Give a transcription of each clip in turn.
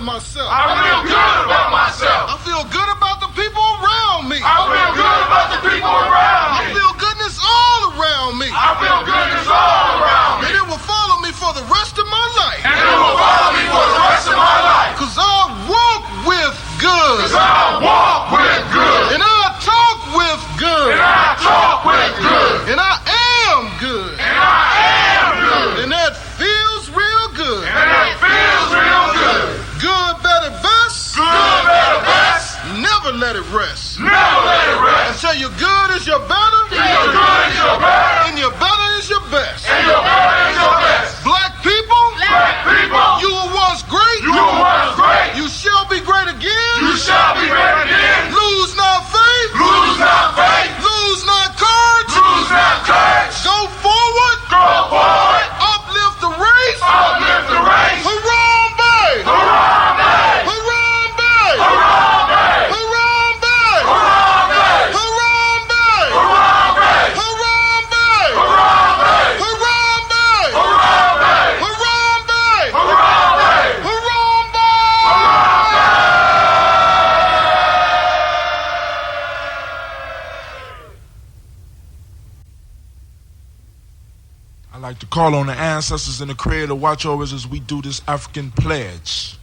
myself. I feel good about myself. I feel good about the people around me. I feel good about the people around me. I feel goodness all around me. I feel goodness all around me. And it will follow me for the rest of my life. And it will follow me for the rest of my life. Cause I walk with good. Cause I walk with good. And I talk with good. And I talk with good. And I am good. And I am good. And that feels real good. And that feels real good. Good, better, best. Good, better, best. Never let it rest. Never let it rest. Until your good is your better. Till your good is your better. And your better is your best. And your better is your best. Black people. Black people. You were once great. You were once great. You shall be great again. You shall be great again. Lose not faith. Lose not faith. Lose not courage. Lose not courage. Go forward. Go forward. Uplift the race. Uplift the race. Harambe. Harambe. Harambe. Harambe. Harambe. Harambe. Harambe. Harambe. Harambe. Harambe. Harambe. Harambe. Harambe. Harambe. Harambe. I'd like to call on the ancestors and the Creator to watch over us as we do this African pledge.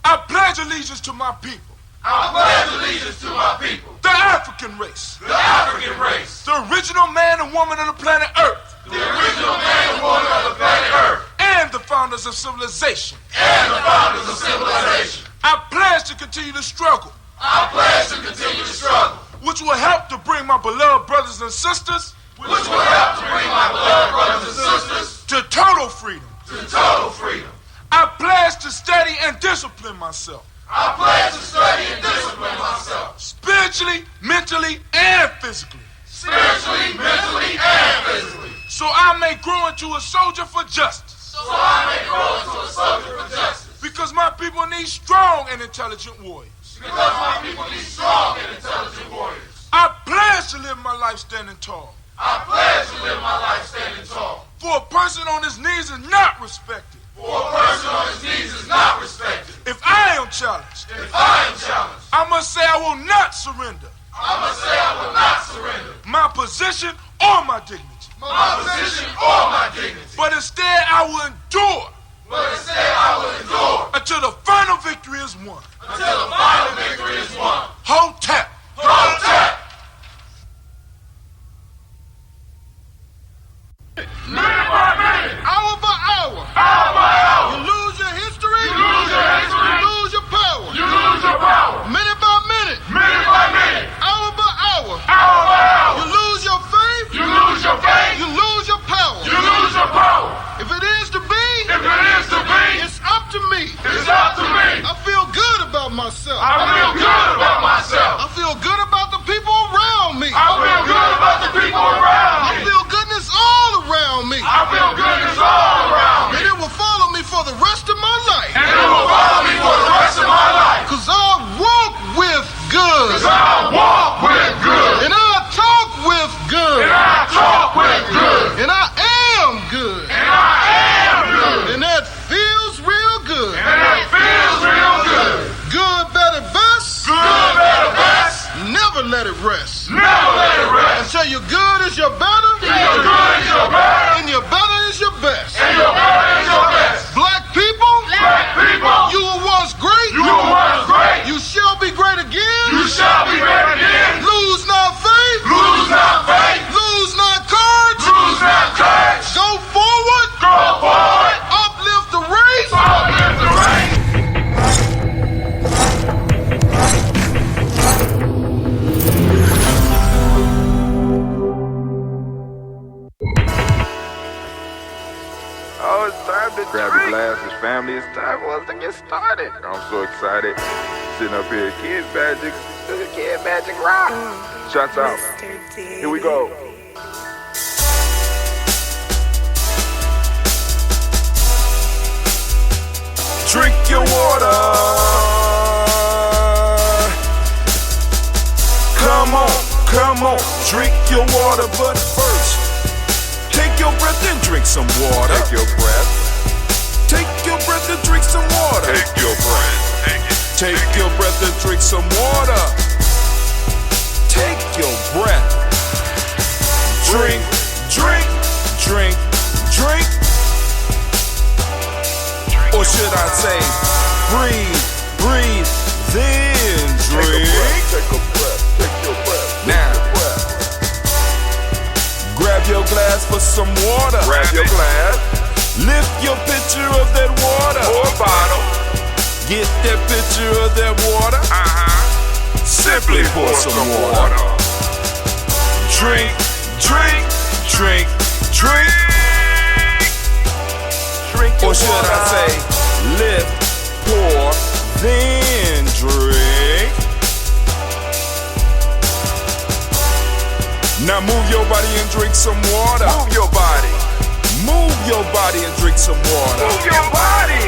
I pledge allegiance to my people. I pledge allegiance to my people. The African race. The African race. The original man and woman of the planet Earth. The original man and woman of the planet Earth. And the founders of civilization. And the founders of civilization. I pledge to continue to struggle. I pledge to continue to struggle. Which will help to bring my beloved brothers and sisters. Which will help to bring my beloved brothers and sisters. To total freedom. To total freedom. I pledge to study and discipline myself. I pledge to study and discipline myself. Spiritually, mentally, and physically. Spiritually, mentally, and physically. So I may grow into a soldier for justice. So I may grow into a soldier for justice. Because my people need strong and intelligent warriors. Because my people need strong and intelligent warriors. I pledge to live my life standing tall. I pledge to live my life standing tall. For a person on his knees is not respected. For a person on his knees is not respected. If I am challenged, I must say I will not surrender. I must say I will not surrender. My position or my dignity. My position or my dignity. But instead I will endure. But instead I will endure. Until the final victory is won. Until the final victory is won. Hold tap. Hold tap. Minute by minute. Hour by hour. Hour by hour. You lose your history. You lose your history. You lose your power. You lose your power. Minute by minute. Minute by minute. Hour by hour. Hour by hour. You lose your faith. You lose your faith. You lose your power. You lose your power. If it is to be, If it is to be, it's up to me. it's up to me. I feel good about myself. I feel good about myself. I feel good about the people around me. I feel good about the people around I me. feel goodness all around me. I feel goodness all around me. And it will follow me for the rest of my life. And it will follow me for the rest of my life. Cause I walk with good. Cause I walk with good. And I talk with good. And I talk with good. And I am good. And I am good. And that feels real good. And that feels real good. Good, better, best. Good, better, best. Never let it rest. Never let it rest. Until your good is your better. Till your good is your better. And your better is your best. And your better is your best. Black people. Black people. You were once great. You were once great. You shall be great again. You shall be great again. Lose not faith. Lose not faith. Lose not courage. Lose not courage. Go forward. Go forward. Uplift the race. Uplift the race. Oh, it's time to grab your glasses, family. It's time for us to get started. I'm so excited. Sitting up here, Kid Magic, Kid Magic Rock. Shots out. Here we go. Drink your water. Come on, drink your water, but first, take your breath and drink some water. Take your breath. Take your breath and drink some water. Take your breath. some water. Take your breath. Drink, drink, drink, drink. Or should I say, breathe, breathe, then drink. Take a breath. Take your breath. Now, grab your glass for some water. Grab your glass. Lift your pitcher of that water. Or bottle. Get that pitcher of that water. Simply pour some water. Drink, drink, drink, drink. Drink your Or should water. I say, lift, pour, then drink. Now move your body and drink some water. Move your body. Move your body and drink some water. Move your body.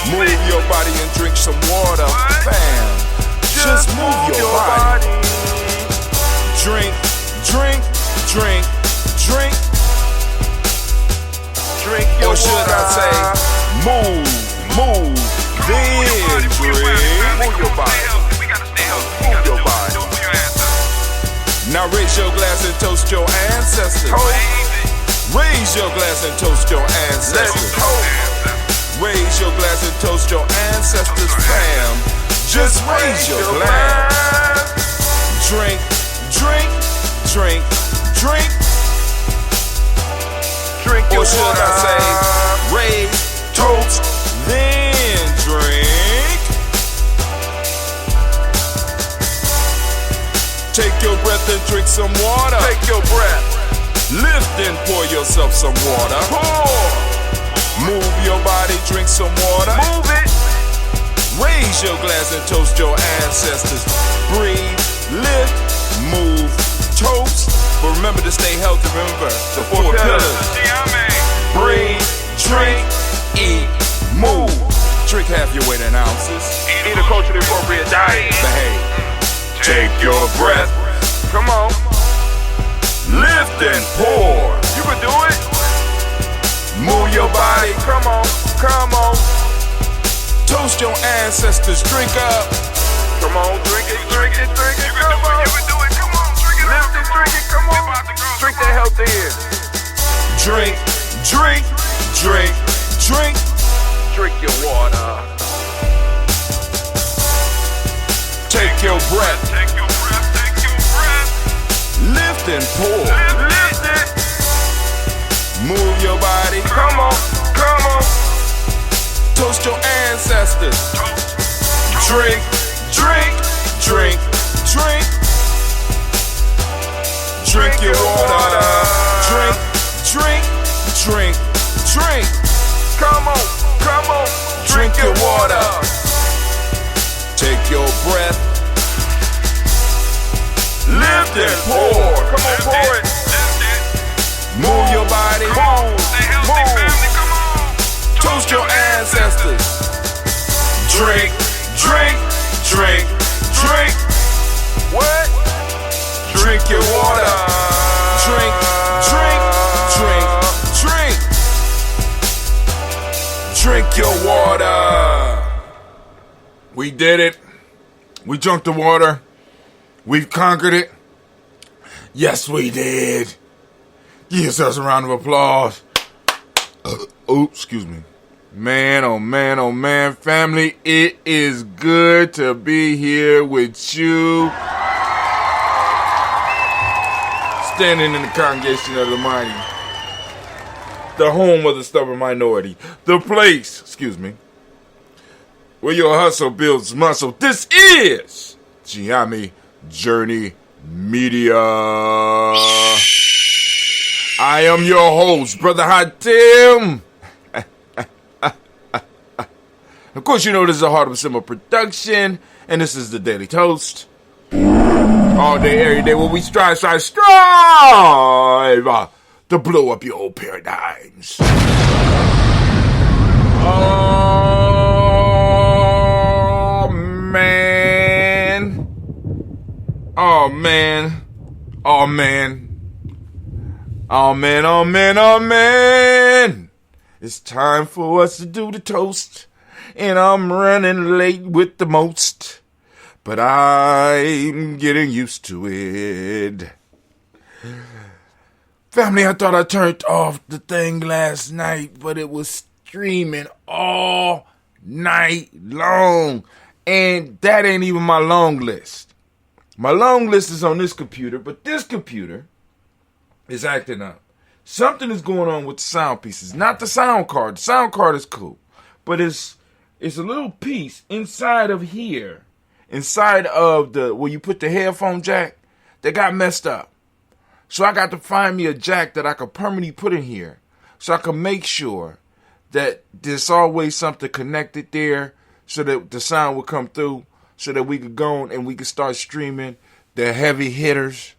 Move your body and drink some water. Bam. Just move your body. Drink, drink, drink, drink. Drink your Or should water. I say, move, move, then drink. Move your body. Move your body. Now raise your glass and toast your ancestors. Raise your glass and toast your Let's ancestors. toast. Raise your glass and toast your ancestors, fam. Just raise your glass. Drink, drink, drink, drink. Drink your Or should water. I say, raise, toast, then drink. Take your breath and drink some water. Take your breath. Lift and pour yourself some water. Pour. Move your body, drink some water. Move it. Raise your glass and toast your ancestors. Breathe, lift, move, toast. But remember to stay healthy. Remember the four pillars. Breathe, drink, eat, move. Drink half your weight in ounces. Eat a culturally appropriate diet. Behave. Take your breath. Come on. Lift and pour. You can do it. Move your body. Come on. Come on. Toast your ancestors. Drink up. Come on. Drink it. Drink it. Drink it. Come on. Lift it. Drink it. Come on. Drink that health in. Drink, drink, drink, drink. Drink your water. Take your breath. Take your breath, take your breath. Lift and pour. Lift it. Move your body. Come on. Come on. Toast your ancestors. Drink, drink, drink, drink. Drink your water. Drink, drink, drink, drink. Come on. Come on. Drink your water. Take your breath. Lift and pour. Come on. Pour it. Move your body. Stay healthy, family, come on. Toast your ancestors. Drink, drink, drink, drink. What? Drink your water. Drink, drink, drink, drink. Drink your water. We did it. We drank the water. We've conquered it. Yes, we did. Give yourselves a round of applause. Excuse me. Man, oh man, oh man, family, it is good to be here with you. Standing in the congregation of the mighty. The home of the stubborn minority. The place, where your hustle builds muscle. This is Gye-Nyame Journey Media. I am your host, Brother Hot Tim. Of course, you know this is a Heart of Simmer production, and this is the Daily Toast. All day, every day, where we strive to blow up your old paradigms. Oh, man. Oh, man. Oh, man. Oh, man, oh, man, oh, man. It's time for us to do the toast. And I'm running late with the most. but I'm getting used to it. Family, I thought I turned off the thing last night, but it was streaming all night long. And that ain't even my long list. My long list is on this computer, but this computer is acting up. Something is going on with the sound pieces. Not the sound card. The sound card is cool. But it's a little piece inside of here, inside of the where you put the headphone jack, that got messed up. So I got to find me a jack that I could permanently put in here, so I can make sure that there's always something connected there, so that the sound will come through, so that we could go on and we could start streaming the heavy hitters,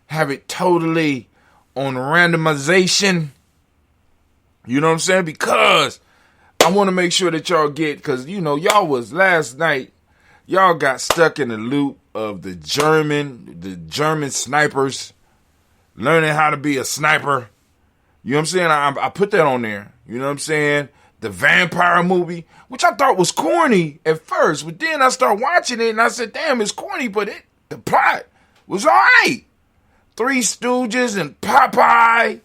have it totally on randomization. You know what I'm saying? Because I want to make sure that y'all get, because, you know, y'all was last night, y'all got stuck in the loop of the German snipers, learning how to be a sniper. You know what I'm saying? I put that on there. You know what I'm saying? The vampire movie, which I thought was corny at first, but then I started watching it and I said, damn, it's corny, but the plot was all right. Three Stooges and Popeye.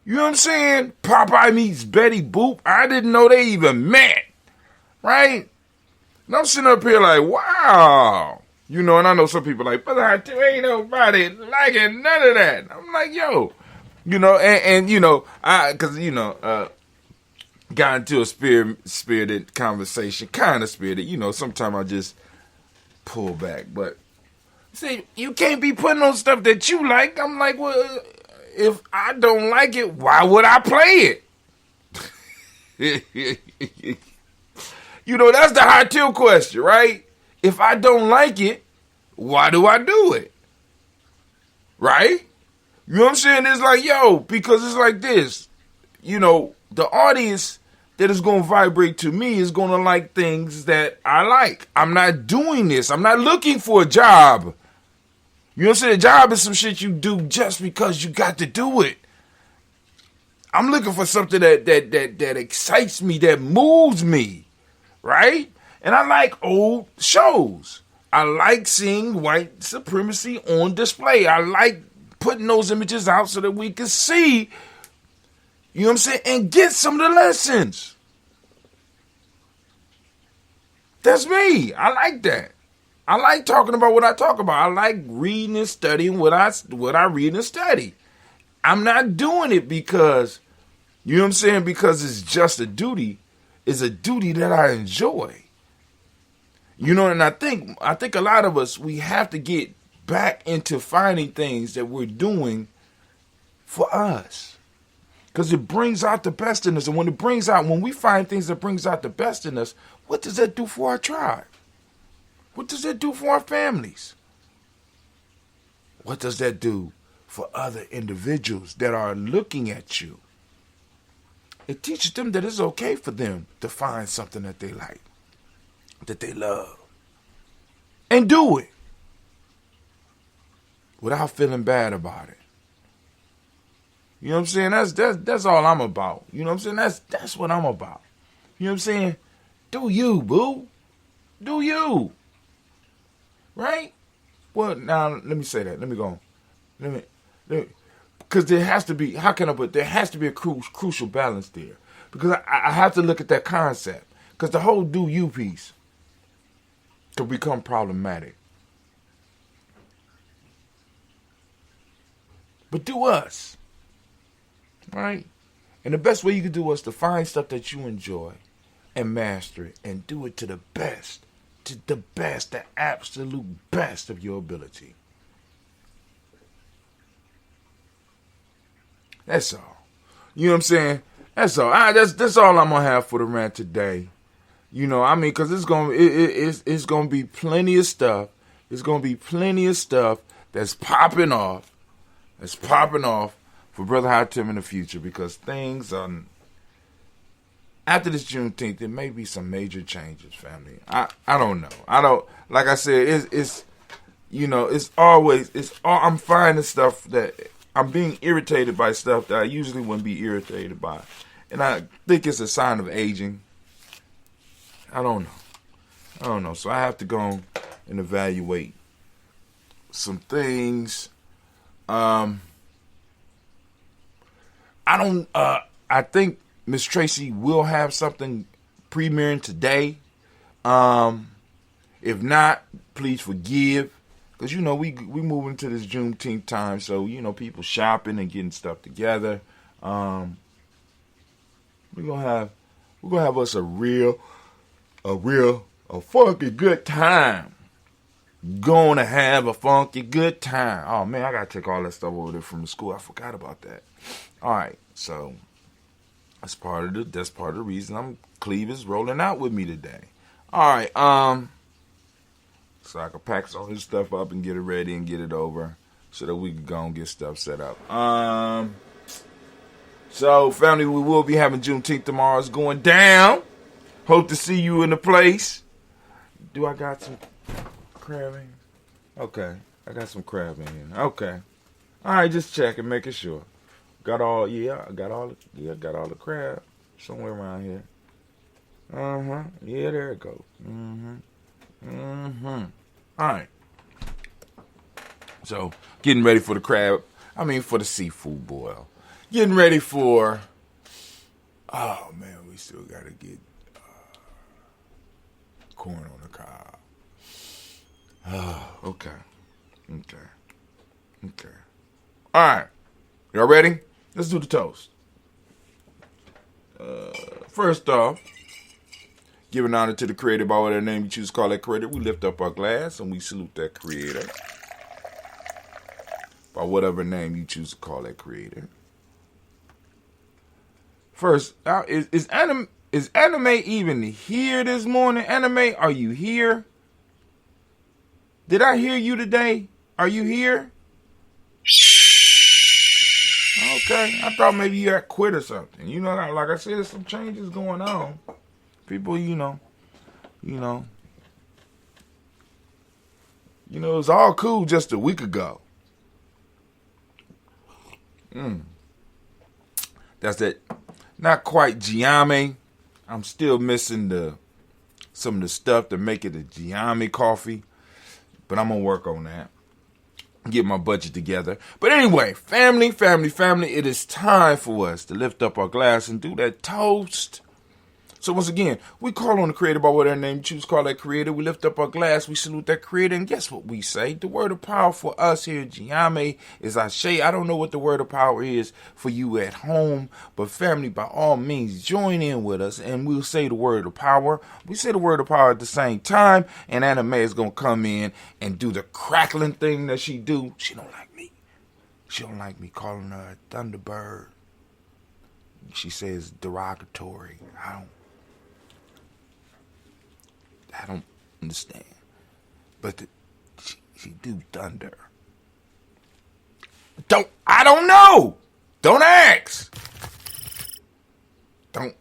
You know what I'm saying? Popeye meets Betty Boop. I didn't know they even met. Right? And I'm sitting up here like, wow. You know, and I know some people like, but ain't nobody liking none of that. I'm like, yo. You know, and you know, because, you know, got into a spirited conversation, kind of spirited. You know, sometimes I just pull back. But, see, you can't be putting on stuff that you like. I'm like, well, if I don't like it, why would I play it? You know, that's the hot till question, right? If I don't like it, why do I do it? Right? You know what I'm saying? It's like, yo, because it's like this. You know, the audience that is going to vibrate to me is going to like things that I like. I'm not doing this. I'm not looking for a job. You know what I'm saying? A job is some shit you do just because you got to do it. I'm looking for something that excites me, that moves me. Right? And I like old shows. I like seeing white supremacy on display. I like putting those images out so that we can see, you know what I'm saying, and get some of the lessons. That's me. I like that. I like talking about what I talk about. I like reading and studying what I read and study. I'm not doing it because, you know what I'm saying, because it's just a duty. It's a duty that I enjoy. You know, and I think a lot of us, we have to get back into finding things that we're doing for us. Because it brings out the best in us. And when we find things that brings out the best in us, what does that do for our tribe? What does that do for our families? What does that do for other individuals that are looking at you? It teaches them that it's okay for them to find something that they like, that they love, and do it without feeling bad about it. You know what I'm saying? That's all I'm about. You know what I'm saying? That's what I'm about. You know what I'm saying? Do you, boo. Do you. Right? Well, now, let me say that. Let me go on. Because there has to be, there has to be a crucial balance there. Because I have to look at that concept. Because the whole do you piece could become problematic. But do us. Right? And the best way you can do is to find stuff that you enjoy and master it and do it to the best. To the best, the absolute best of your ability. That's all. You know what I'm saying? That's all. That's all I'm gonna have for the rant today. You know, I mean, because it's gonna be plenty of stuff. It's gonna be plenty of stuff that's popping off. That's popping off for Brother High Tim in the future, because things are. After this Juneteenth, there may be some major changes, family. I don't know. Like I said, it's you know, I'm finding stuff that I'm being irritated by stuff that I usually wouldn't be irritated by. And I think it's a sign of aging. I don't know. I don't know. So I have to go and evaluate some things. I think Miss Tracy will have something premiering today. If not, please forgive. Because, we moving into this Juneteenth time. So, people shopping and getting stuff together. We're gonna have us a funky good time. Gonna have a funky good time. Oh man, I gotta take all that stuff over there from the school. I forgot about that. All right, so that's part of the reason Cleve is rolling out with me today. All right, so I can pack all this stuff up and get it ready and get it over so that we can go and get stuff set up. So family, we will be having Juneteenth tomorrow. It's going down. Hope to see you in the place. Do I got some crab in? Okay, I got some crab in here. Okay, all right, just checking, making sure. I got all the crab somewhere around here. Yeah, there it goes. All right. So getting ready for the crab. For the seafood boil. Getting ready for. Oh man, we still gotta get corn on the cob. Okay. All right. Y'all ready? Let's do the toast. First off, giving honor to the creator by whatever name you choose to call that creator. We lift up our glass and we salute that creator by whatever name you choose to call that creator. First, is Anime even here this morning? Anime, are you here? Did I hear you today? Are you here? Okay, I thought maybe you had quit or something. Like I said, some changes going on. People, it was all cool just a week ago. That's that. Not quite Gye-Nyame. I'm still missing some of the stuff to make it a Gye-Nyame coffee, but I'm gonna work on that. Get my budget together. But anyway, family, it is time for us to lift up our glass and do that toast. So once again, we call on the creator by whatever name you choose to call that creator. We lift up our glass, we salute that creator, and guess what we say? The word of power for us here at Gye-Nyame is Ashe. I don't know what the word of power is for you at home, but family, by all means, join in with us, and we'll say the word of power. We say the word of power at the same time, and Anime is going to come in and do the crackling thing that she do. She don't like me. She don't like me calling her a Thunderbird. She says derogatory. I don't understand. But she do thunder. I don't know. Don't ask. Don't.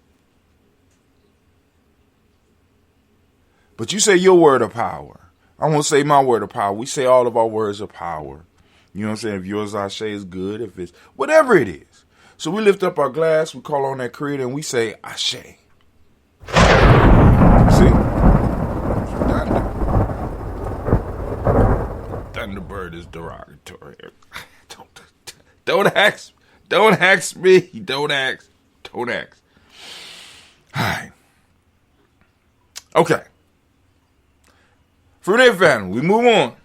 But you say your word of power. I won't say my word of power. We say all of our words of power. You know what I'm saying? If yours, Ashe, is good. If it's whatever it is. So we lift up our glass. We call on that creator and we say Ashe. See? Thunderbird is derogatory. Don't ask me. Don't ask. All right. Okay. From there, family, we move on.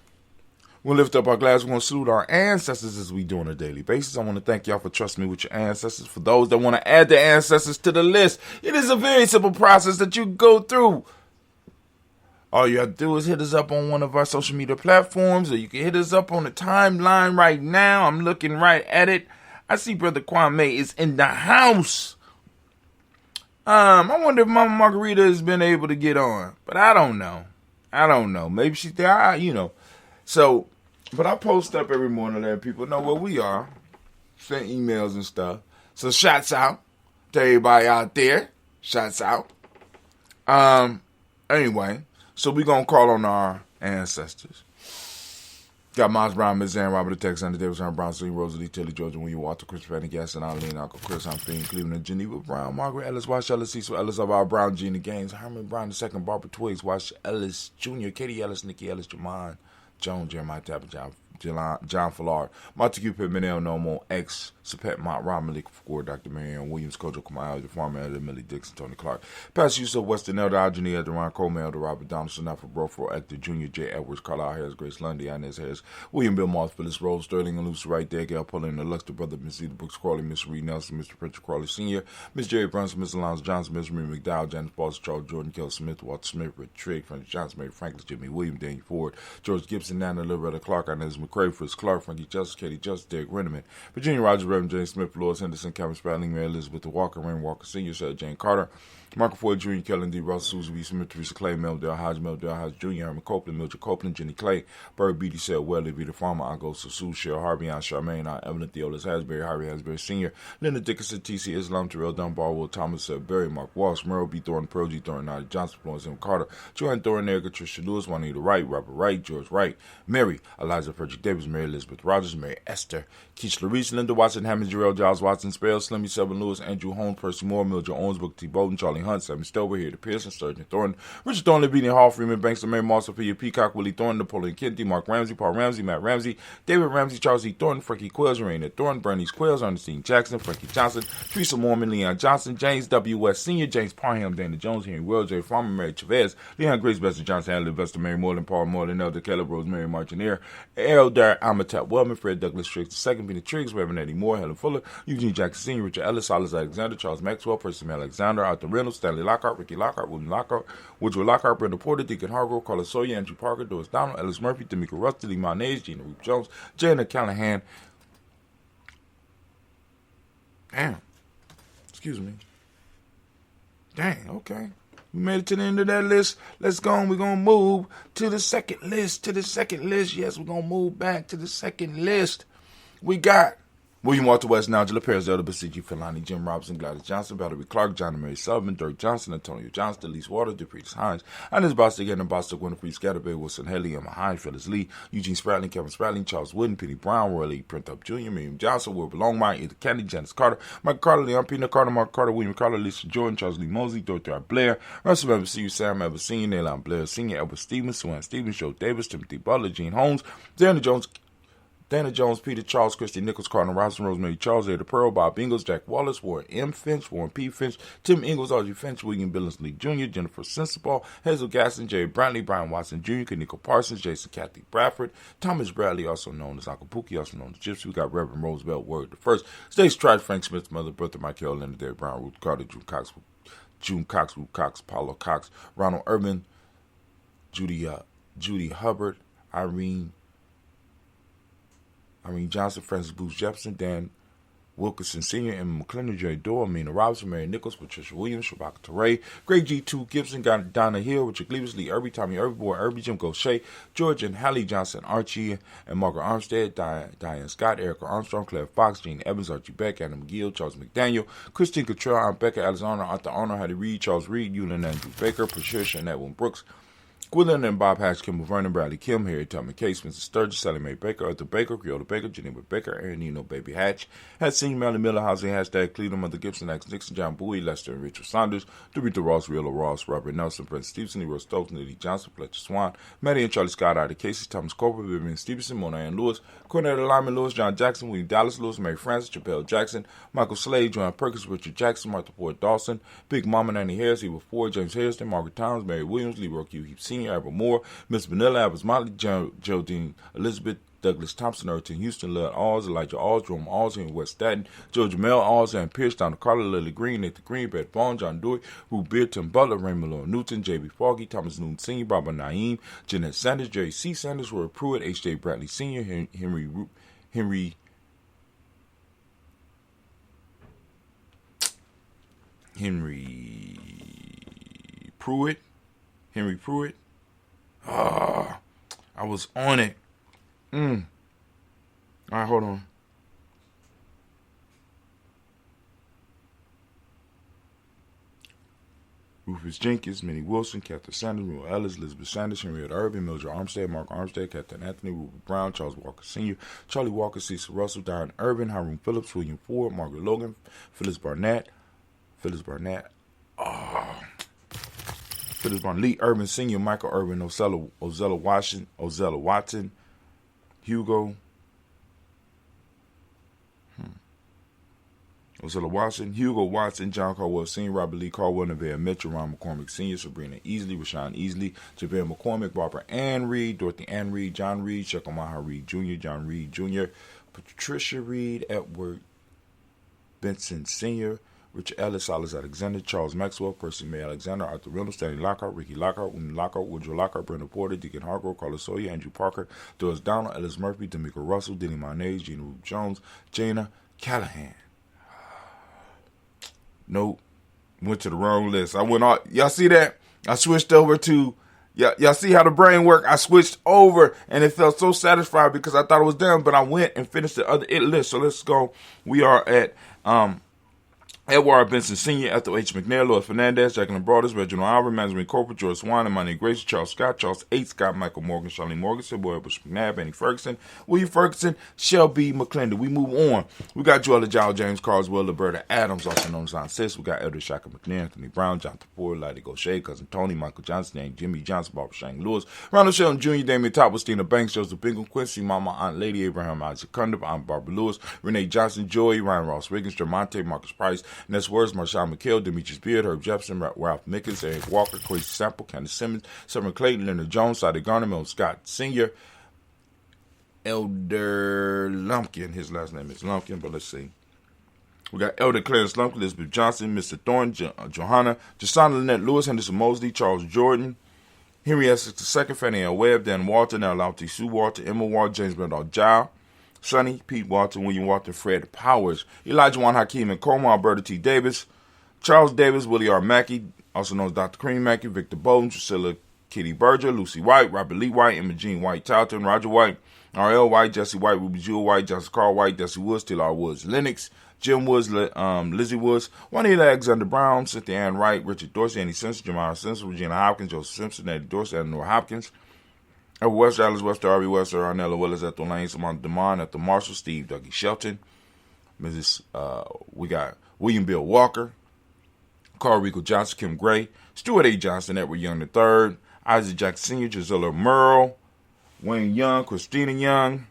We'll lift up our glass. We're going to salute our ancestors as we do on a daily basis. I want to thank y'all for trusting me with your ancestors. For those that want to add their ancestors to the list, it is a very simple process that you go through. All you have to do is hit us up on one of our social media platforms, or you can hit us up on the timeline right now. I'm looking right at it. I see Brother Kwame is in the house. I wonder if Mama Margarita has been able to get on, but I don't know. Maybe she's there, So, but I post up every morning letting people know where we are. Send emails and stuff. So shouts out to everybody out there. Shouts out. Anyway. So we're going to call on our ancestors. Got Miles Brown, Miss Ann, Robert Alexander Davis, Aaron Brown, Celine, Rosalie, Tilly, Georgia, William Walter, Chris Fanny, Gaston, Eileen, Uncle Chris, I'm Fiend, Cleveland, Geneva Brown, Margaret Ellis, Wash Ellis, Cecil Ellis of our Brown, Gina Gaines, Herman Brown II, Barbara Twiggs, Wash Ellis Jr., Katie Ellis, Nikki Ellis, Jamon Jones, Jeremiah Tapper, John Fallard, Montague Pittman, Nomo, X, Sapet Mont, Ron Malik, Ford, Dr. Marion Williams, Kojo Kamau, the farmer, Elder Millie Dixon, Tony Clark, Pastor Yusuf, Weston Elder, Algeny, Elder Ron Coleman, Elder Robert Donaldson, Alfred Brofro, Hector Jr., J. Edwards, Carlisle Harris, Grace Lundy, Inez Harris, William Bill Moss, Phyllis Rose, Sterling and Lucy Wright, there, Gail Pullen, the Luxter Brother, Miss Eda Brooks Crawley, Miss Reed Nelson, Mr. Pritchard Crawley Sr., Miss Jerry Brunson, Miss Alonzo Johnson, Miss Marie McDowell, Janice Foster, Charles Jordan, Kel Smith, Walter Smith, Rick Trigg, Francis Johnson, Mary Franklin, Jimmy William, Daniel Ford, George Gibson, Nana Loretta Clark, Inez McCray, Fritz Clark, Frankie Justice, Katie Justice, Derek Renneman, Virginia Rogers, Reverend James Smith, Lois Henderson, Kevin Spradling, Mary Elizabeth Walker, Rain Walker Sr., Sarah Jane Carter, Michael Ford Jr., Kellen D. Russell, Susan B. Smith, Teresa Clay, Meldale Hodge Jr., Herman Copeland, Mildred Copeland, Jenny Clay, Bird Beatty, Sale Welly, Vita Farmer, Ango Sue, Cheryl Harvey, Aunt Charmaine, Aunt Evelyn Theolis Hasbury, Harvey Hasbury Sr., Linda Dickinson, T.C. Islam, Terrell Dunbar, Will Thomas, Barry, Mark Walsh, Merle B. Thornton, Pearl G. Thornton, Nadi Johnson, Florence M. Carter, Joanne Thornton, Erica Tricia Lewis, Juanita Wright, Robert Wright, George Wright, Mary, Eliza Frederick Davis, Mary Elizabeth Rogers, Mary Esther, Keach Larice, Linda Watson, Hammond, Jarrell Giles Watson, Spell, Slimmy, Selvin Lewis, Andrew Holmes, Percy Moore, Mildred Owens, Booker T. Bolton, Charlie Hunt, Sammy Stover, here to Pearson, Sturgeon Thornton, Richard Thornton, Beanie Hall, Freeman Banks, Mary Moss, Sophia Peacock, Willie Thornton, Napoleon Kennedy, Mark Ramsey, Paul Ramsey, Matt Ramsey, David Ramsey, Charles E. Thornton, Frankie Quills, Raina Thornton, Bernice Quills, Ernestine Jackson, Frankie Johnson, Teresa Mormon, Leon Johnson, James W. West Sr., James Parham, Dana Jones, Henry Will, J. Farmer, Mary Chavez, Leon Grace, Besser Johnson, Adler, Vesta, Mary Moreland, Paul Moreland, Elder Caleb, Rosemary Martineer, Elder Amatep Wellman, Fred Douglas Triggs II, Peter Triggs, Reverend Eddie Moore, Helen Fuller, Eugene Jackson Sr., Richard Ellis, Silas Alexander, Charles Maxwell, Percy Alexander, Arthur Reynolds, Stanley Lockhart, Ricky Lockhart, William Lockhart, Woodrow Lockhart, Brenda Porter, Deacon Hargrove, Carlos Sawyer, Andrew Parker, Doris Donald, Ellis Murphy, D'Amico Rusty, Lee Monez, Gina Reep Jones, Jana Callahan. Damn. Excuse me. Dang, okay. We made it to the end of that list. Let's go on. We're going to move to the second list. Yes, we're going to move back to the second list. We got William Walter West, Nigel Perez, Elder Basigi, Filani, Jim Robinson, Gladys Johnson, Valerie Clark, John and Mary Sullivan, Dirk Johnson, Antonio Johnston, Elise Waters, DePretis Hines, Ines Bostic, Anna Bostic, Winifred Scatterbay, Wilson Haley, Emma Hines, Phyllis Lee, Eugene Spratling, Kevin Spratling, Charles Wooden, Penny Brown, Roy Lee, Print Up Jr., Miriam Johnson, Wilbur Longmire, Edith Kennedy, Janice Carter, Michael Carter, Leon Pina Carter, Mark Carter, William Carter, Lisa Jordan, Charles Lee Mosley, Dorothy R. Blair, Russell Evans, C. Sam Evans Sr., Nayland Blair Sr., Edward Stevens, Swan Stevens, Joe Davis, Timothy Butler, Gene Holmes, Dana Jones, Peter Charles, Christy Nichols, Cardinal Robinson, Rosemary Charles, Ada Pearl, Bob Ingalls, Jack Wallace, Warren M. Finch, Warren P. Finch, Tim Ingalls, Audrey Finch, William Billingsley Jr., Jennifer Sensible, Hazel Gaston, Jerry Brantley, Brian Watson Jr., Kaniko Parsons, Jason Kathy Bradford, Thomas Bradley, also known as Uncle Pookie, also known as Gypsy. We got Reverend Roosevelt Word the First, Stace Tried, Frank Smith's mother, Bertha Michael, Linda Derek Brown, Ruth Carter, June Cox, Ruth Cox, Paulo Cox, Ronald Urban, Judy Hubbard, Irene Johnson, Francis Booth Jefferson, Dan Wilkerson Sr., Emma McClendon, Jerry Doyle, Amina Robinson, Mary Nichols, Patricia Williams, Shabaka Teray, Greg G2 Gibson, Donna Hill, Richard Cleavers, Lee Irby, Tommy Irby, Boy Irby, Jim Gaucher, George and Hallie Johnson, Archie and Margaret Armstead, Diane Scott, Erica Armstrong, Claire Fox, Gene Evans, Archie Beck, Adam McGill, Charles McDaniel, Christine Cottrell, Aunt Becca, Alexander, Arthur Arnold, Hattie Reed, Charles Reed, Eulin Andrew Baker, Patricia and Edwin Brooks, Gwendolyn and Bob Hatch, Kimball Vernon, Bradley Kim, Harry Tubman Case, Spencer Sturgis, Sally Mae Baker, Arthur Baker, Creola Baker, Geneva Baker, Aaron Nino, Baby Hatch, Hat Senior, Melanie Miller, Housing, Hashtag Cleveland, Mother Gibson, X Nixon, John Bowie, Lester and Richard Saunders, Dorita Ross, Rilla Ross, Robert Nelson, Prince Stevenson, Leroy Stokes, Nelly Johnson, Fletcher Swan, Maddie and Charlie Scott, Ida Casey, Thomas Cooper, Vivian Stevenson, Mona Ann Lewis, Cornetta Lyman Lewis, John Jackson, William Dallas Lewis, Mary Francis, Chappelle Jackson, Michael Slade, Joanne Perkins, Richard Jackson, Martha Ford Dawson, Big Mama Nanny Harris, Eva Ford, James Harrison, Margaret Towns, Mary Williams, Leroy Q. Heap Sr., Albert Moore, Miss Vanilla, Albert Motley, Geraldine Elizabeth, Douglas Thompson, Erton Houston, Lud Alls, Elijah Alls, Jerome Alls, in West Staten, Joe Jamel Alls, and Pierce, Donna Carter, Lily Green, Nathan Green, Brett Vaughn, John Dewey, Ruth Beard, Tim Butler, Raymond Lord Newton, J.B. Foggy, Thomas Newton Sr., Barbara Naeem, Jeanette Sanders, Jerry C. Sanders, Roy Pruitt, H.J. Bradley Sr., Henry Pruitt. I was on it. All right, hold on. Rufus Jenkins, Minnie Wilson, Catherine Sanders, Will Ellis, Elizabeth Sanders, Henrietta Irving, Mildred Armstead, Mark Armstead, Captain Anthony, Rupert Brown, Charles Walker Sr., Charlie Walker, Cecil Russell, Diane Irvin, Hiram Phillips, William Ford, Margaret Logan, Phyllis Barnett, Phyllis Barnett, Lee Irvin Sr., Michael Irvin, Ozella Watson, Hugo, Hugo Watson, John Caldwell Sr., Robert Lee Caldwell, Nevaeh Mitchell, Ron McCormick Sr., Sabrina Easley, Rashawn Easley, JaVale McCormick, Barbara Ann Reed, Dorothy Ann Reed, John Reed, Shekel Maha Reed Jr., John Reed Jr., Patricia Reed, Edward Benson Sr., Richard Ellis, Silas Alexander, Charles Maxwell, Percy May Alexander, Arthur Reynolds, Stanley Lockhart, Ricky Lockhart, William Lockhart, Woodrow Lockhart, Brenda Porter, Deacon Hargrove, Carlos Sawyer, Andrew Parker, Doris Donald, Ellis Murphy, D'Amico Russell, Denny Monet, Gina Ruth Jones, Jana Callahan. Nope. Went to the wrong list. I went on. Y'all see that? I switched over to, y'all see how the brain work? I switched over and it felt so satisfied because I thought it was done, but I went and finished the other list. So let's go. We are at Edward Benson Sr., Ethel H. McNair, Louis Fernandez, Jacqueline Broaders, Reginald Albert, Mandarin Corporal, George Swan, Imani Grace, Charles Scott, Charles H. Scott, Michael Morgan, Charlene Morgan, Boy Bush McNabb, Annie Ferguson, William Ferguson, Shelby McClendon. We move on. We got Joella Giles, James Carswell, Liberta Adams, also known as Aunt Sis. We got Elder Shaka McNair, Anthony Brown, Jonathan Ford, Lottie Gaucher, Cousin Tony, Michael Johnson, Name Jimmy Johnson, Barbara Shang Lewis, Ronald Shelton Jr., Damian Top, Stina Banks, Joseph Bingham, Quincy, Mama, Aunt Lady, Abraham Isaac Cundiff, Aunt Barbara Lewis, Renee Johnson, Joey, Ryan Ross Wiggins, Jermonte, Marcus Price, Ness Words, Marshawn McHale, Demetrius Beard, Herb Jefferson, Ralph Mickens, Eric Walker, Quincy Sample, Candace Simmons, Summer Clayton, Leonard Jones, Sadi Garner, Mel Scott Sr., Elder Lumpkin. His last name is Lumpkin, but let's see. We got Elder Clarence Lumpkin, Elizabeth Johnson, Mr. Thorne, Johanna, Jasana Lynette Lewis, Henderson Mosley, Charles Jordan, Henry Essex II, Fannie L. Webb, Dan Walter, now Lauti Sue Walter, Emma Walter, James Bernard Giles, Sonny, Pete Walton, William Walton, Fred Powers, Elijah Juan Hakeem and Coleman, Alberta T. Davis, Charles Davis, Willie R. Mackey, also known as Dr. Cream Mackey, Victor Bowden, Priscilla Kitty Berger, Lucy White, Robert Lee White, Emma Jean White Charlton, Roger White, R.L. White, Jesse White, Ruby Jewel White, Johnson Carl White, Desi Woods, Taylor Woods, Lennox, Jim Woods, Lizzie Woods, Juanita Alexander Brown, Cynthia Ann Wright, Richard Dorsey, Annie Simpson, Jamara Simpson, Regina Hopkins, Joseph Simpson, Eddie Dorsey, Eleanor Hopkins, Edward West, Alice Webster, R.B. Webster, Arnella Willis, Ethel Lane, Samantha DeMond, Ethel Marshall, Steve Dougie Shelton, we got William Bill Walker, Carl Rico Johnson, Kim Gray, Stuart A. Johnson, Edward Young III, Isaac Jackson Sr., Gisela Merle, Wayne Young, Christina Young.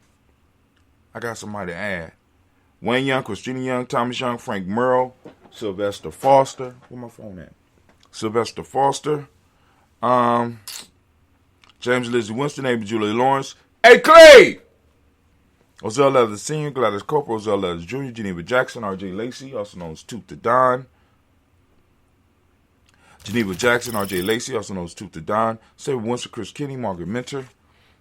I got somebody to add. Wayne Young, Christina Young, Thomas Young, Frank Merle, Sylvester Foster. Where my phone at? Sylvester Foster. James Lizzie Winston, Amy Julie Lawrence. Hey, Clay! Ozell Leathers Sr., Gladys Cooper, Ozell Leathers Jr., Geneva Jackson, R.J. Lacey, also known as Toot the Don. Geneva Jackson, R.J. Lacey, also known as Toot the Don. Sarah Winston, Chris Kinney, Margaret Minter.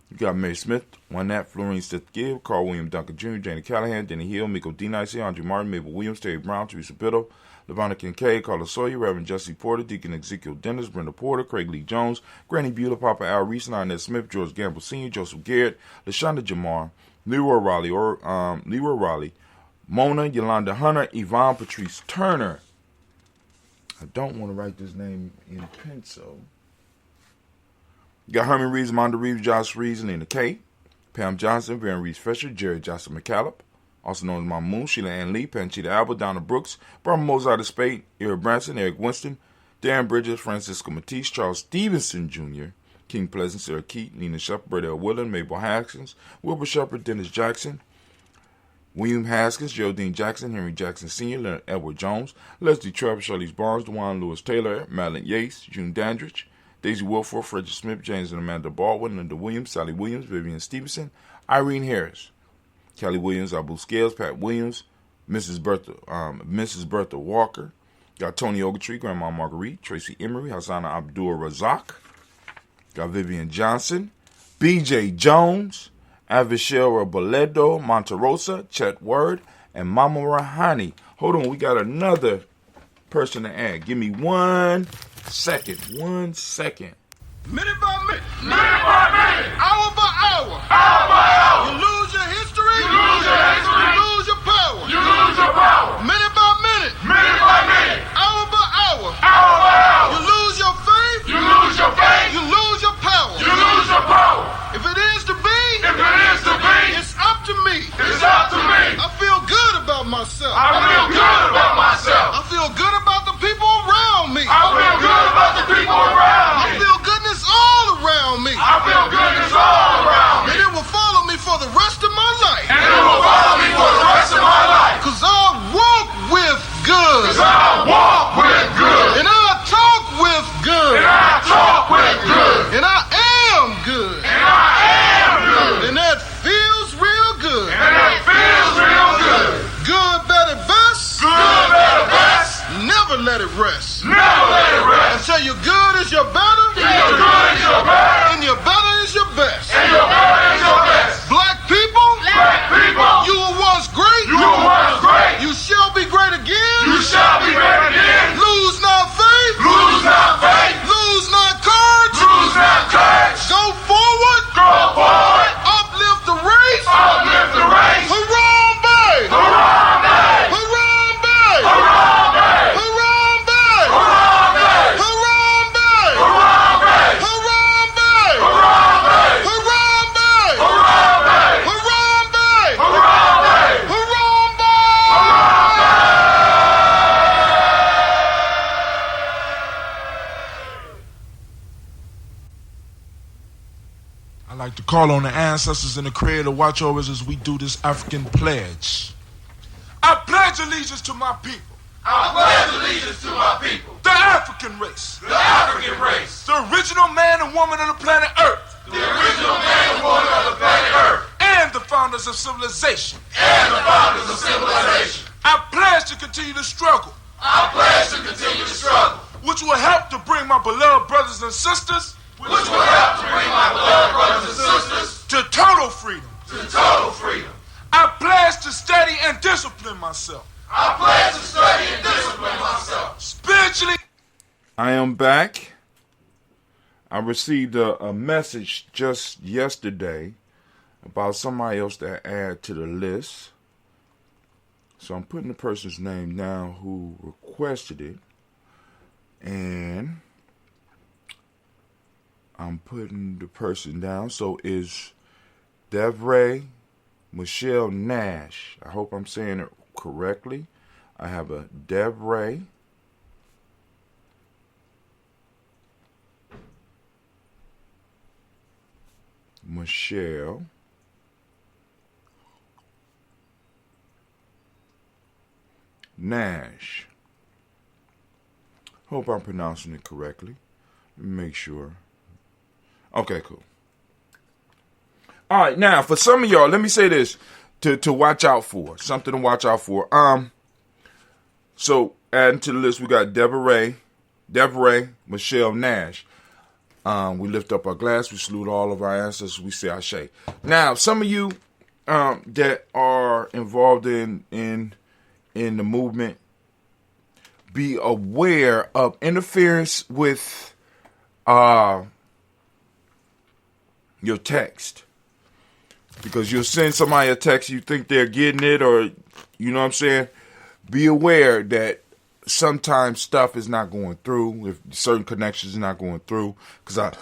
You got Mary Smith, Juanette, Florine Stith Gibb, Carl William Duncan Jr., Janie Callahan, Denny Hill, Miko D. Nicey, Andre Martin, Mabel Williams, Terry Brown, Teresa Biddle, Lavonna Kincaid, Carla Sawyer, Reverend Jesse Porter, Deacon Ezekiel Dennis, Brenda Porter, Craig Lee Jones, Granny Beulah, Papa Al Reese, Lionel Smith, George Gamble Sr., Joseph Garrett, LaShonda Jamar, Leroy Raleigh, Mona, Yolanda Hunter, Yvonne Patrice Turner. I don't want to write this name in pencil. You got Herman Reeves, Monda Reeves, Josh Reeves, Lena Kay, Pam Johnson, Baron Reeves Fisher, Jerry Johnson McCallop, also known as Mama Moon, Sheila Ann Lee, Panchita Alba, Donna Brooks, Barbara Mozart of Spade, Eric Branson, Eric Winston, Darren Bridges, Francisco Matisse, Charles Stevenson Jr., King Pleasant, Sarah Keat, Nina Shepard, Brett L. Willen, Mabel Haskins, Wilbur Shepard, Dennis Jackson, William Haskins, Geraldine Jackson, Henry Jackson Sr., Leonard Edward Jones, Leslie Trevor, Charlize Barnes, DeJuan Lewis Taylor, Madeline Yates, June Dandridge, Daisy Wilford, Frederick Smith, James and Amanda Baldwin, Linda Williams, Sally Williams, Vivian Stevenson, Irene Harris, Kelly Williams, Abu Scales, Pat Williams, Mrs. Bertha Walker, got Tony Ogletree, Grandma Marguerite, Tracy Emery, Hassana Abdul Razak, got Vivian Johnson, B.J. Jones, Avishera Boledo, Monterosa, Chet Word, and Mama Rahani. Hold on, we got another person to add. Give me 1 second. 1 second. Minute by minute. Minute by minute. Hour by hour. Hour by hour. You lose your history. You lose your history. You lose your power. You lose your power. Minute by minute. Minute by minute. Hour by hour. Hour by hour. You lose myself. I feel good about myself. I feel good about the people around me. I feel good about the people around I me. feel goodness all around me. I feel goodness all around me. And it will follow me for the rest of my life. And it will follow me for the rest of my life. Cause I walk with good. Cause I walk with good. And I talk with good. And I talk with good. And I am good. And I am good. And that feels real good. And it feels real good. Good, better, best. Good, better, best. Never let it rest. Never let it rest. Until your good is your better. Your good is your better. And your better is your best. And your better is your best. Black people. Black people. You were once great. You were once great. You shall be great again. You shall be great again. Lose not faith. Lose not faith. Lose not courage. Lose not courage. Go forward. Go forward. Uplift the race. Uplift the race. Harambe. Harambe. Harambe. Harambe. Harambe. Harambe. Harambe. Harambe. Harambe. Harambe. Harambe. Harambe. Harambe. Harambe. I like to call on the ancestors and the Creator to watch over us as we do this African pledge. I pledge allegiance to my people, I pledge allegiance to my people. the African race, The African race. the original man and woman of the planet Earth, The original man and woman of the planet Earth. and the founders of civilization. And the founders of civilization. I pledge to continue to struggle, I pledge to continue to struggle. which will help to bring my beloved brothers and sisters Which will help to bring my beloved brothers and sisters to total freedom. to total freedom. I pledge to study and discipline myself I pledge to study and discipline myself. spiritually. I am back. I received a message just yesterday about somebody else to add to the list. So I'm putting the person's name down who requested it. And I'm putting the person down. So is Devray Michelle Nash. I hope I'm saying it correctly. I have a Devray Michelle Nash. Hope I'm pronouncing it correctly. Let me make sure. Okay, cool. All right, now for some of y'all, let me say this to watch out for. Something to watch out for. So adding to the list, we got Devray Michelle Nash. We lift up our glass. We salute all of our ancestors. We say Ashe. Now, some of you that are involved in the movement, be aware of interference with your text. Because you'll send somebody a text, you think they're getting it, or, you know what I'm saying? Be aware that sometimes stuff is not going through, if certain connections are not going through. Because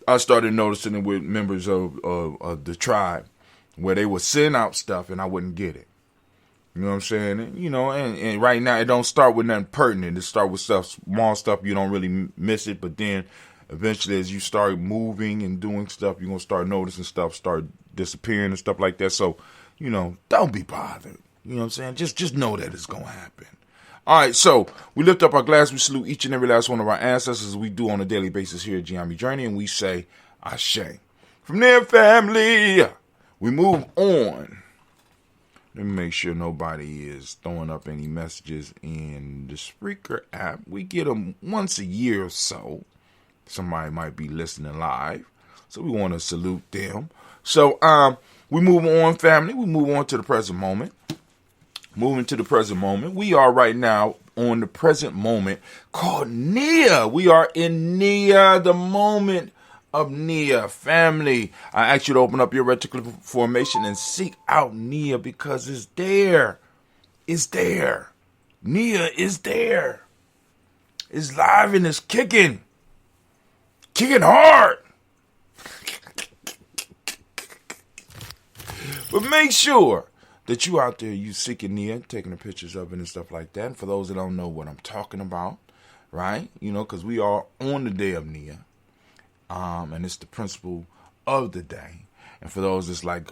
I started noticing it with members of the tribe, where they would send out stuff and I wouldn't get it. You know what I'm saying? And, you know, and right now it don't start with nothing pertinent. It start with stuff, small stuff, you don't really miss it. But then eventually as you start moving and doing stuff, you're going to start noticing stuff start disappearing and stuff like that. So, you know, don't be bothered. You know what I'm saying? Just know that it's going to happen. All right, so we lift up our glass. We salute each and every last one of our ancestors, as we do on a daily basis here at Gye-Nyame Journey, and we say Ashe. From there, family, we move on. Let me make sure nobody is throwing up any messages in the Spreaker app. We get them once a year or so. Somebody might be listening live, so we want to salute them. So we move on, family. We move on to the present moment. Moving to the present moment. We are right now on the present moment called Nia. We are in Nia, the moment of Nia. Family, I ask you to open up your reticular formation and seek out Nia, because it's there. It's there. Nia is there. It's live and it's kicking. Kicking hard. But make sure that you out there, you seeking Nia, taking the pictures of it and stuff like that. And for those that don't know what I'm talking about, right? Because we are on the day of Nia, and it's the principle of the day. And for those that's like,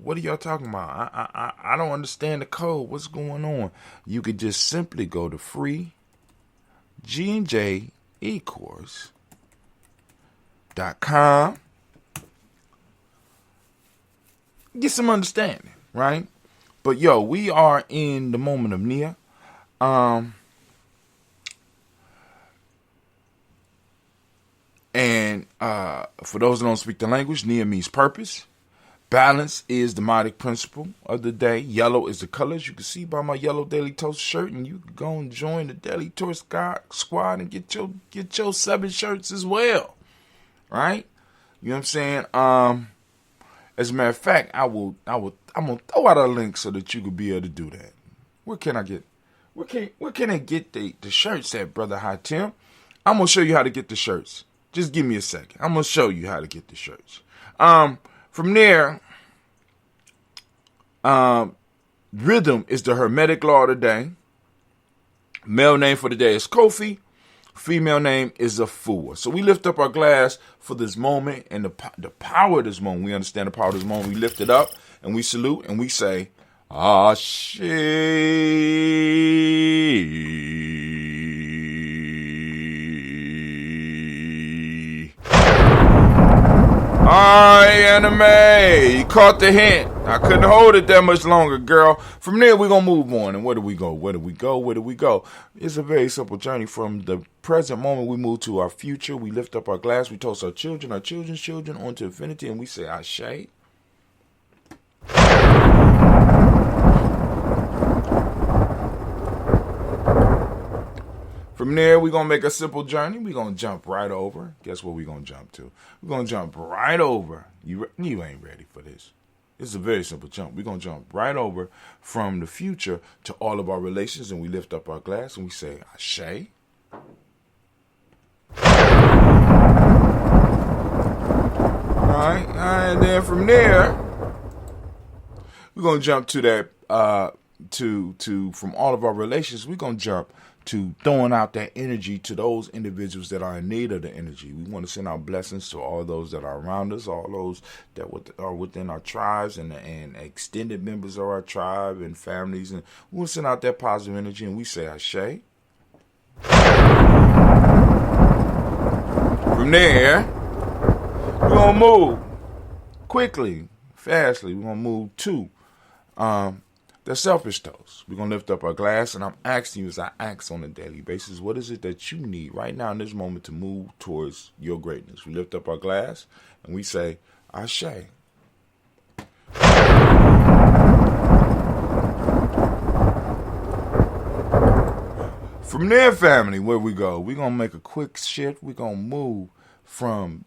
what are y'all talking about? I don't understand the code. What's going on? You could just simply go to free G&J ecourse.com. Get some understanding, right? But yo, we are in the moment of Nia. And for those that don't speak the language, Nia means purpose. Balance is the modic principle of the day. Yellow is the colors. You can see by my yellow Daily Toast shirt, and you can go and join the Daily Toast squad and get your 7 shirts as well, right? You know what I'm saying? As a matter of fact, I'm gonna throw out a link so that you could be able to do that. Where can I get the shirts at, Brother High Tim? I'm gonna show you how to get the shirts. Just give me a second. I'm gonna show you how to get the shirts. From there, rhythm is the Hermetic law of the day. Male name for the day is Kofi. Female name is Afua. So we lift up our glass for this moment and the power of this moment. We understand the power of this moment. We lift it up and we salute and we say, Ashe. Gye-Nyame, you caught the hint. I couldn't hold it that much longer, girl. From there, we're going to move on. And where do we go? Where do we go? Where do we go? It's a very simple journey. From the present moment, we move to our future. We lift up our glass. We toast our children's children, onto infinity. And we say, Ashe. From there, we're going to make a simple journey. We're going to jump right over. Guess what we're going to jump to? We're going to jump right over. You ain't ready for this. It's a very simple jump. We're going to jump right over from the future to all of our relations, and we lift up our glass and we say, Ashe. All right. And then from there, we're going to jump to that, from all of our relations, we're going to jump to throwing out that energy to those individuals that are in need of the energy. We want to send our blessings to all those that are around us, all those that are within our tribes and extended members of our tribe and families. And we want to send out that positive energy, and we say Ashe. From there, we're going to move quickly, fastly. We're going to move to the selfish toast. We're going to lift up our glass, and I'm asking you, as I ask on a daily basis, what is it that you need right now in this moment to move towards your greatness? We lift up our glass, and we say, Ashe. From there, family, where we go? We're going to make a quick shift. We're going to move from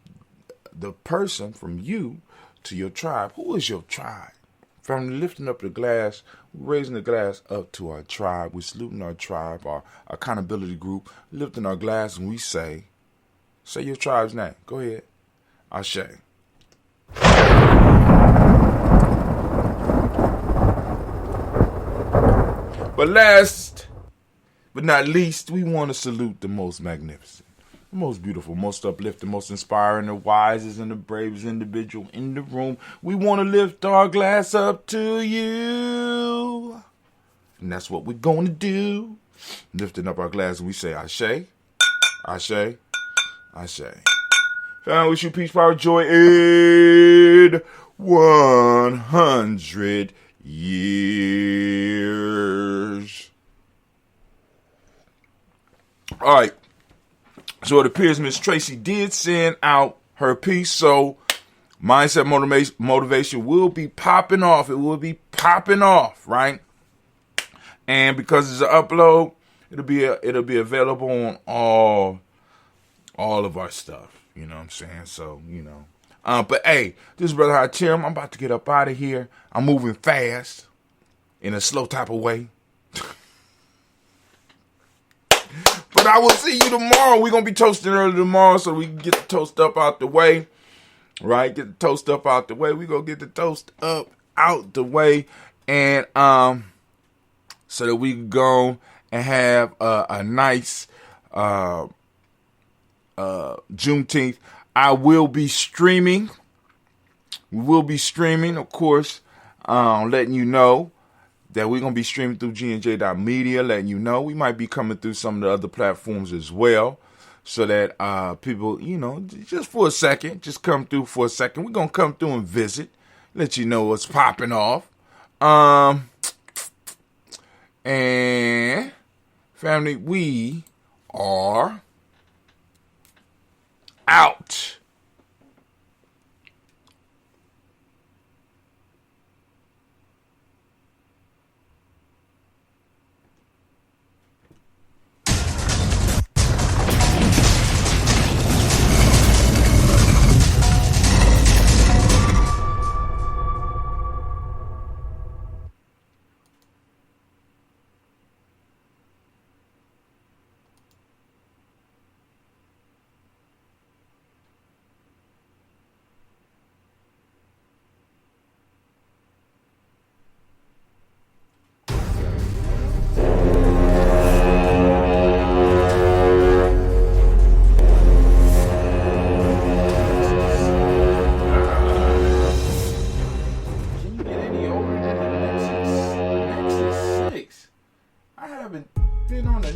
the person, from you, to your tribe. Who is your tribe? From lifting up the glass, we're raising the glass up to our tribe. We're saluting our tribe, our accountability group, lifting our glass, and we say your tribe's name. Go ahead. Ashe. But last but not least, we want to salute the most magnificent, the most beautiful, most uplifting, most inspiring, the wisest and the bravest individual in the room. We want to lift our glass up to you. And that's what we're going to do. Lifting up our glass, and we say, Ashe, Ashe, Ashe. Family, wish you peace, power, joy, in 100 years. All right. So it appears Miss Tracy did send out her piece. So Mindset Motivation will be popping off. It will be popping off, right? And because it's an upload, it'll be available on all of our stuff. You know what I'm saying? So, but hey, this is Brother High Tim. I'm about to get up out of here. I'm moving fast in a slow type of way. But I will see you tomorrow. We're going to be toasting early tomorrow so we can get the toast up out the way. Right? Get the toast up out the way. We're going to get the toast up out the way. and so that we can go and have a nice Juneteenth. I will be streaming. We will be streaming, of course, letting you know that we're going to be streaming through gnj.media, letting you know. We might be coming through some of the other platforms as well, so that people, you know, just for a second, just come through for a second. We're going to come through and visit, let you know what's popping off. And family, we are out.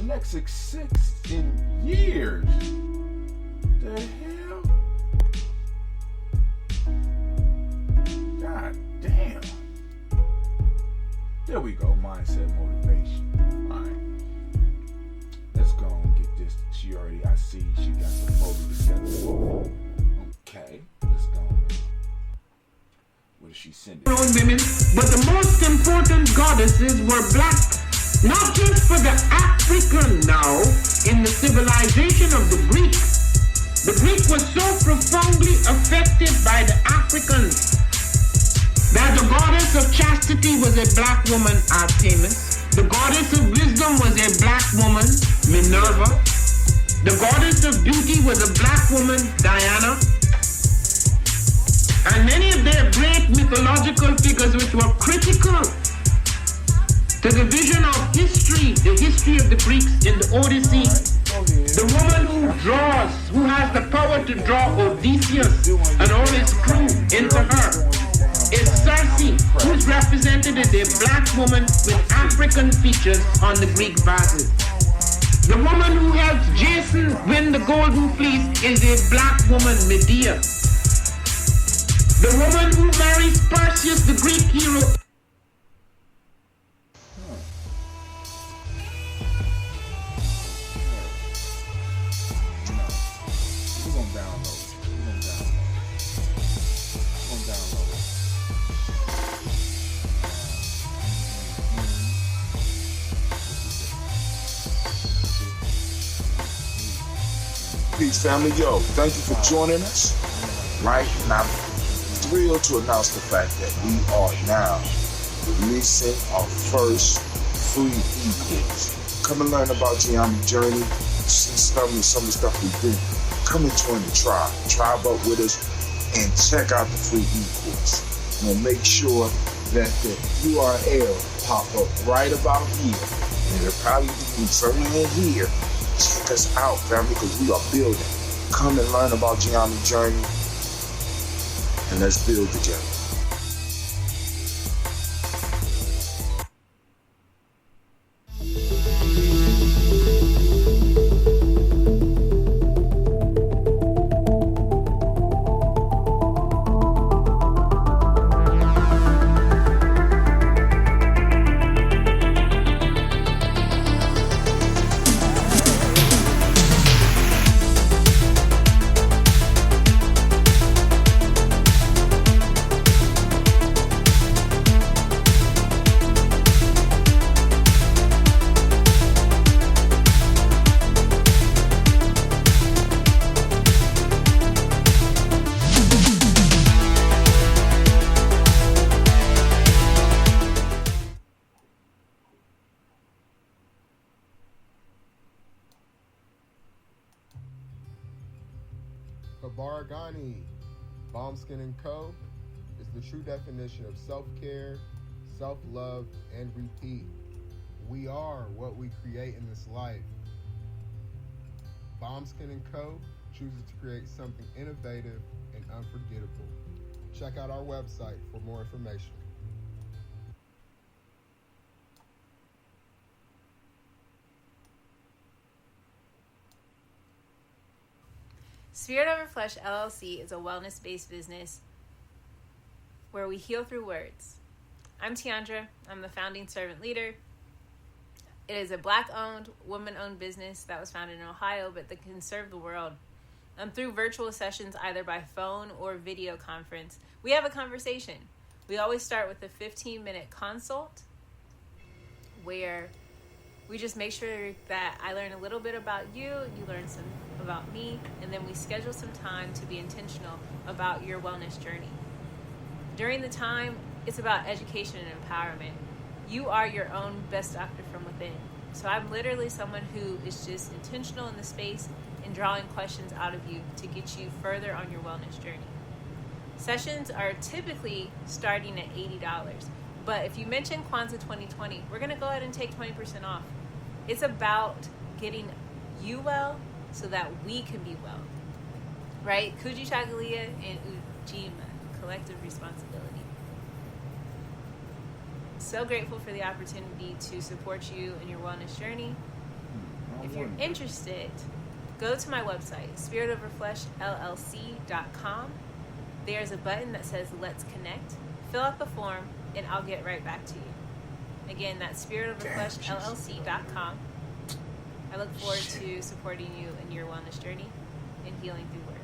Nexus 6 in years. The hell? God damn. There we go. Mindset motivation. Alright. Let's go and get this. I see she got the photo together. Okay. Let's go. What is she sending? Women, but the most important goddesses were black. Not just for the African now, in the civilization of the Greek. The Greek was so profoundly affected by the Africans that the goddess of chastity was a black woman, Artemis. The goddess of wisdom was a black woman, Minerva. The goddess of beauty was a black woman, Diana. And many of their great mythological figures which were critical to the vision of history, the history of the Greeks in the Odyssey. The woman who draws, who has the power to draw Odysseus and all his crew into her, is Circe, who is represented as a black woman with African features on the Greek vases. The woman who helps Jason win the Golden Fleece is a black woman, Medea. The woman who marries Perseus, the Greek hero, Peace, family. Yo, thank you for joining us. Right? And I'm thrilled to announce the fact that we are now releasing our first free e-course. Come and learn about Gye-Nyame journey, see some of the stuff we do. Come and join the tribe. Tribe up with us and check out the free e-course. We'll make sure that the URL pop up right about here. And it'll probably be somewhere here. Check us out, family, because we are building. Come and learn about Gye-Nyame journey, and let's build together. Gye-Nyame, Bombskin & Co. is the true definition of self-care, self-love, and repeat. We are what we create in this life. Bombskin & Co. chooses to create something innovative and unforgettable. Check out our website for more information. Spirit Over Flesh LLC is a wellness-based business where we heal through words. I'm Tiandra. I'm the founding servant leader. It is a Black-owned, woman-owned business that was founded in Ohio, but that can serve the world. Through virtual sessions, either by phone or video conference, we have a conversation. We always start with a 15-minute consult where we just make sure that I learn a little bit about you, you learn some about me, and then we schedule some time to be intentional about your wellness journey. During the time, it's about education and empowerment. You are your own best doctor from within. So I'm literally someone who is just intentional in the space and drawing questions out of you to get you further on your wellness journey. Sessions are typically starting at $80, but if you mention Kwanzaa 2020, we're gonna go ahead and take 20% off. It's about getting you well so that we can be well, right? Kuji Chagalia and Ujima, collective responsibility. So grateful for the opportunity to support you in your wellness journey. If you're interested, go to my website, spiritoverfleshllc.com. There's a button that says Let's Connect. Fill out the form, and I'll get right back to you. Again, that's spiritoverfleshllc.com. I look forward to supporting you in your wellness journey and healing through words.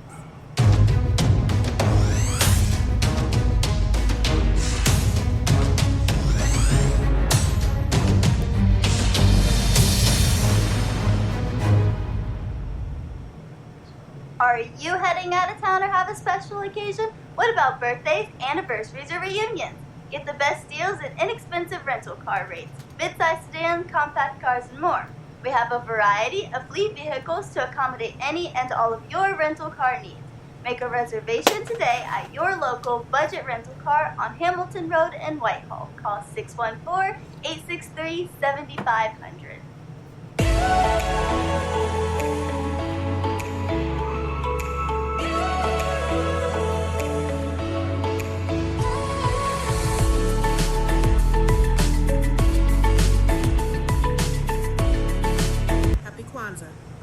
Are you heading out of town or have a special occasion? What about birthdays, anniversaries, or reunions? Get the best deals and inexpensive rental car rates, mid-size sedans, compact cars, and more. We have a variety of fleet vehicles to accommodate any and all of your rental car needs. Make a reservation today at your local budget rental car on Hamilton Road in Whitehall. Call 614-863-7500.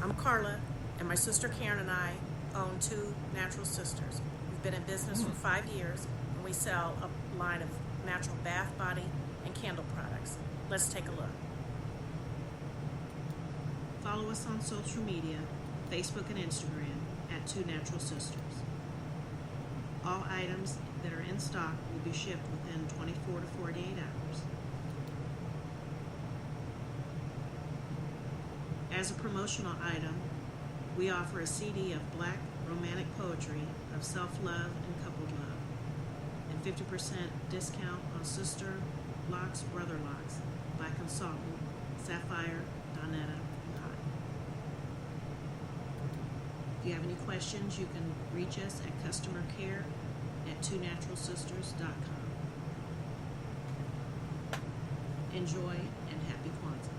I'm Carla, and my sister Karen and I own Two Natural Sisters. We've been in business for 5 years, and we sell a line of natural bath, body, and candle products. Let's take a look. Follow us on social media, Facebook and Instagram, at Two Natural Sisters. All items that are in stock will be shipped within 24 to 48 hours. As a promotional item, we offer a CD of Black romantic poetry of self-love and coupled love, and 50% discount on Sister Locks, Brother Locks by Consultant, Sapphire, Donetta, and Hot. If you have any questions, you can reach us at customer care at twonaturalsisters.com. Enjoy and happy Kwanzaa.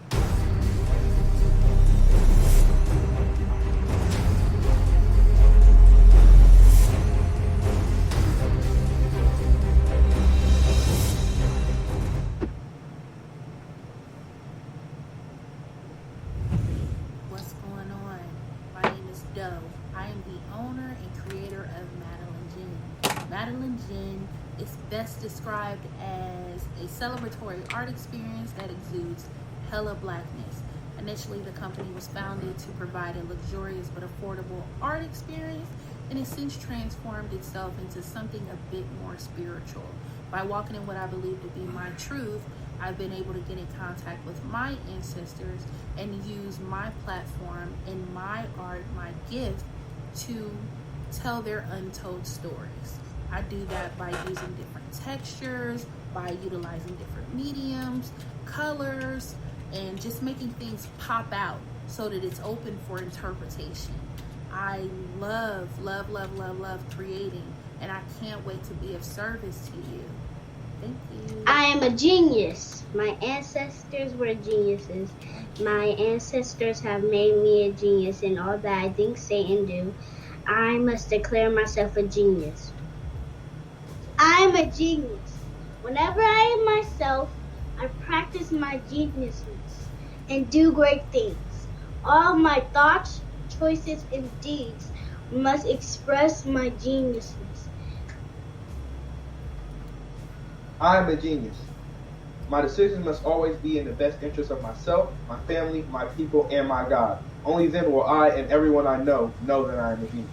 Best described as a celebratory art experience that exudes hella blackness. Initially, the company was founded to provide a luxurious but affordable art experience, and has since transformed itself into something a bit more spiritual. By walking in what I believe to be my truth, I've been able to get in contact with my ancestors and use my platform and my art, my gift, to tell their untold stories. I do that by using different textures, by utilizing different mediums, colors, and just making things pop out so that it's open for interpretation. I love creating, and I can't wait to be of service to you. Thank you. I am a genius. My ancestors were geniuses. My ancestors have made me a genius in all that I think, say, and do. I must declare myself a genius. I am a genius. Whenever I am myself, I practice my geniusness and do great things. All my thoughts, choices, and deeds must express my geniusness. I am a genius. My decisions must always be in the best interest of myself, my family, my people, and my God. Only then will I and everyone I know that I am a genius.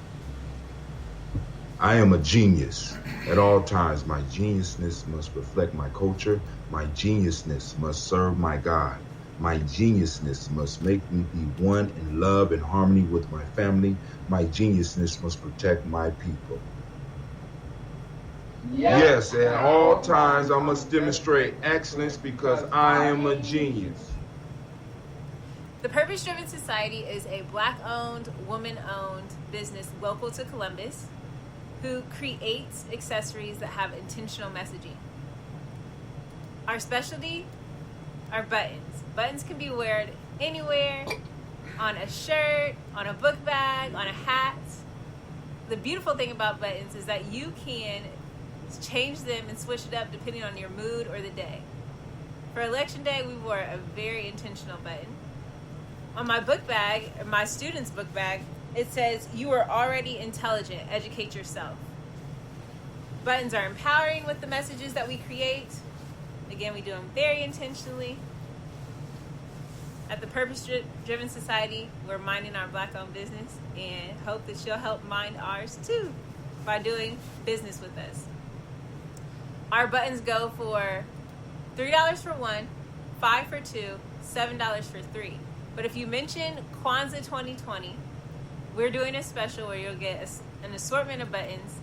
I am a genius. At all times, my geniusness must reflect my culture. My geniusness must serve my God. My geniusness must make me be one in love and harmony with my family. My geniusness must protect my people. Yes, at all times I must demonstrate excellence because I am a genius. The Purpose Driven Society is a Black-owned, woman-owned business local to Columbus who creates accessories that have intentional messaging. Our specialty are buttons. Buttons can be worn anywhere, on a shirt, on a book bag, on a hat. The beautiful thing about buttons is that you can change them and switch it up depending on your mood or the day. For Election Day, we wore a very intentional button. On my book bag, or my student's book bag, it says, "You are already intelligent, educate yourself." Buttons are empowering with the messages that we create. Again, we do them very intentionally. At the Purpose Driven Society, we're minding our Black-owned business and hope that you'll help mind ours too by doing business with us. Our buttons go for $3 for one, $5 for two, $7 for three. But if you mention Kwanzaa 2020, we're doing a special where you'll get an assortment of buttons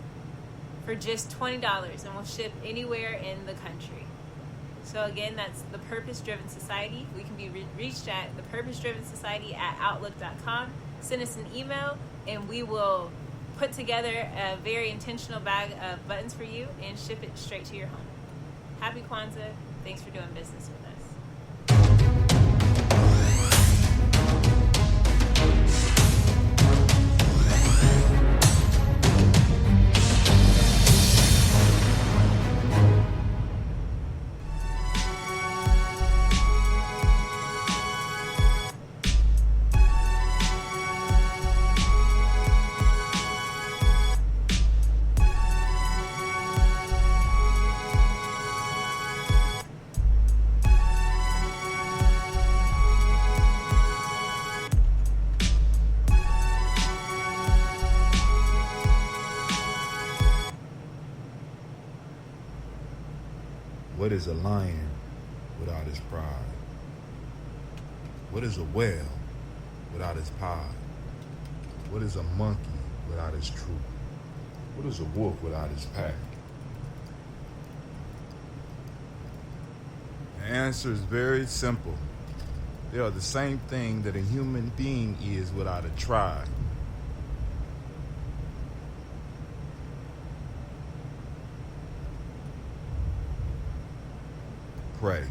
for just $20, and we'll ship anywhere in the country. So again, that's the Purpose Driven Society. We can be reached at thepurposedrivensociety@outlook.com. Send us an email, and we will put together a very intentional bag of buttons for you and ship it straight to your home. Happy Kwanzaa. Thanks for doing business with us. What is a lion without his pride? What is a whale without his pod? What is a monkey without his troop? What is a wolf without his pack? The answer is very simple. They are the same thing that a human being is without a tribe. Pray.